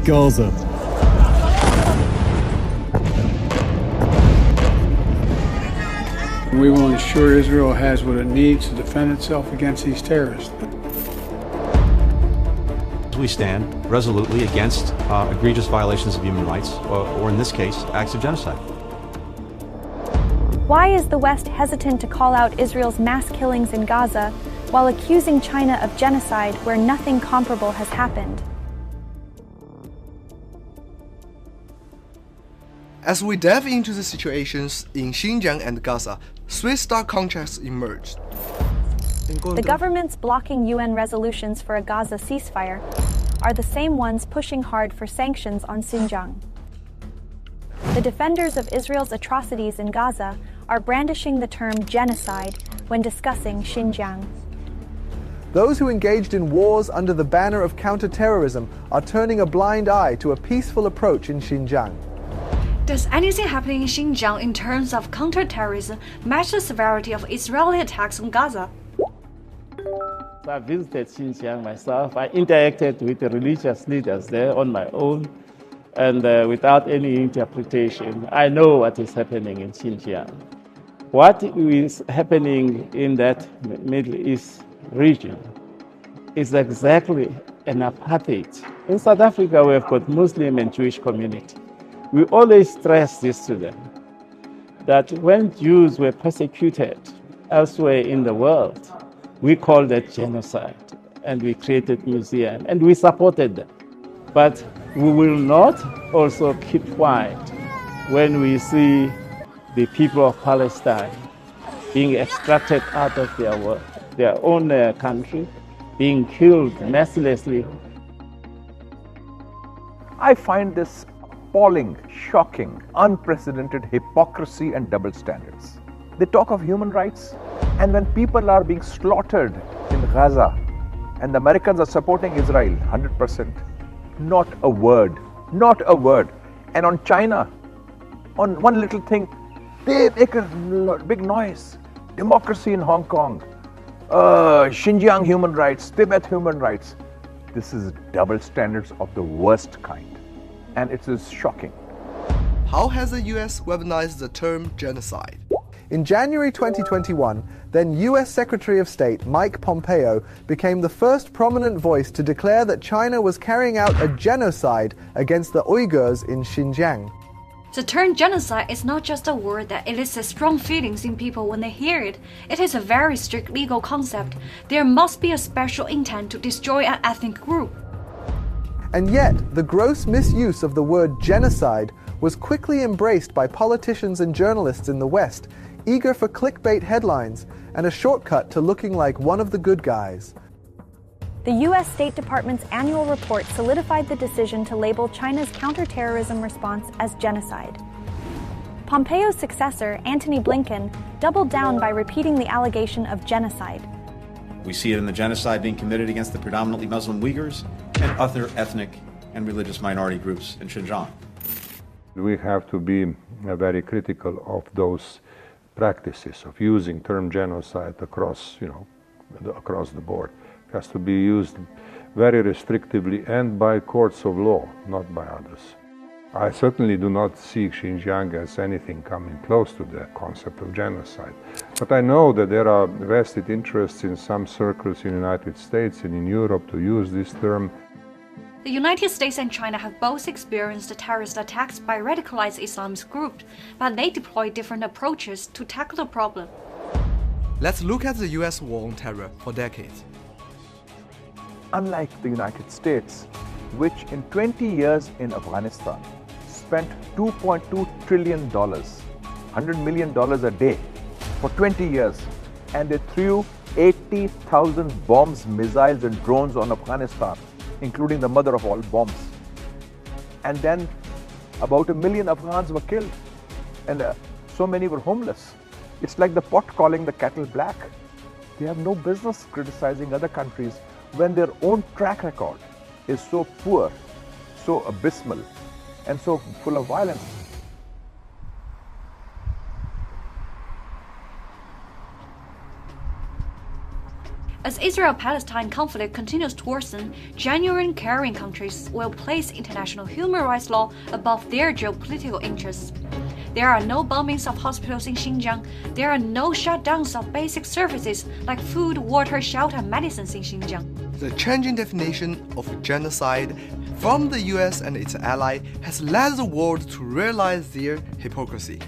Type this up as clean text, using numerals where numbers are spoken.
Gaza. We will ensure Israel has what it needs to defend itself against these terrorists. We stand resolutely against egregious violations of human rights, or in this case, acts of genocide. Why is the West hesitant to call out Israel's mass killings in Gaza while accusing China of genocide where nothing comparable has happened? As we delve into the situations in Xinjiang and Gaza, three stark contrasts emerged. The governments blocking UN resolutions for a Gaza ceasefire are the same ones pushing hard for sanctions on Xinjiang. The defenders of Israel's atrocities in Gaza are brandishing the term genocide when discussing Xinjiang. Those who engaged in wars under the banner of counterterrorism are turning a blind eye to a peaceful approach in Xinjiang. Does anything happening in Xinjiang in terms of counterterrorism match the severity of Israeli attacks on Gaza? I visited Xinjiang myself. I interacted with the religious leaders there on my own, and without any interpretation, I know what is happening in Xinjiang. What is happening in that Middle East region is exactly an apartheid. In South Africa, we have got Muslim and Jewish community. We always stress this to them, that when Jews were persecuted elsewhere in the world, we called that genocide, and we created museums, and we supported them. But we will not also keep quiet when we see the people of Palestine being extracted out of their own country, being killed mercilessly. I find this appalling, shocking, unprecedented hypocrisy and double standards. They talk of human rights, and when people are being slaughtered in Gaza, and the Americans are supporting Israel 100%, not a word, not a word. And on China, on one little thing, they make a big noise. Democracy in Hong Kong, Xinjiang human rights, Tibet human rights. This is double standards of the worst kind. And it is shocking. How has the US weaponized the term genocide? In January 2021, then US Secretary of State Mike Pompeo became the first prominent voice to declare that China was carrying out a genocide against the Uyghurs in Xinjiang. The term genocide is not just a word that elicits strong feelings in people when they hear it. It is a very strict legal concept. There must be a special intent to destroy an ethnic group. And yet, the gross misuse of the word genocide was quickly embraced by politicians and journalists in the West, eager for clickbait headlines and a shortcut to looking like one of the good guys. The U.S. State Department's annual report solidified the decision to label China's counterterrorism response as genocide. Pompeo's successor, Antony Blinken, doubled down by repeating the allegation of genocide. We see it in the genocide being committed against the predominantly Muslim Uyghurs and other ethnic and religious minority groups in Xinjiang. We have to be very critical of those practices of using term genocide across the board. It has to be used very restrictively and by courts of law, not by others. I certainly do not see Xinjiang as anything coming close to the concept of genocide. But I know that there are vested interests in some circles in the United States and in Europe to use this term. The United States and China have both experienced terrorist attacks by radicalized Islamist groups, but they deploy different approaches to tackle the problem. Let's look at the US war on terror for decades. Unlike the United States, which in 20 years in Afghanistan spent $2.2 trillion, $100 million a day for 20 years, and they threw 80,000 bombs, missiles and drones on Afghanistan, including the mother of all bombs. And then about 1 million Afghans were killed, and so many were homeless. It's like the pot calling the kettle black. They have no business criticizing other countries when their own track record is so poor, so abysmal, and so full of violence. As Israel-Palestine conflict continues to worsen, genuine caring countries will place international human rights law above their geopolitical interests. There are no bombings of hospitals in Xinjiang. There are no shutdowns of basic services like food, water, shelter, and medicines in Xinjiang. The changing definition of genocide from the US and its ally has led the world to realize their hypocrisy.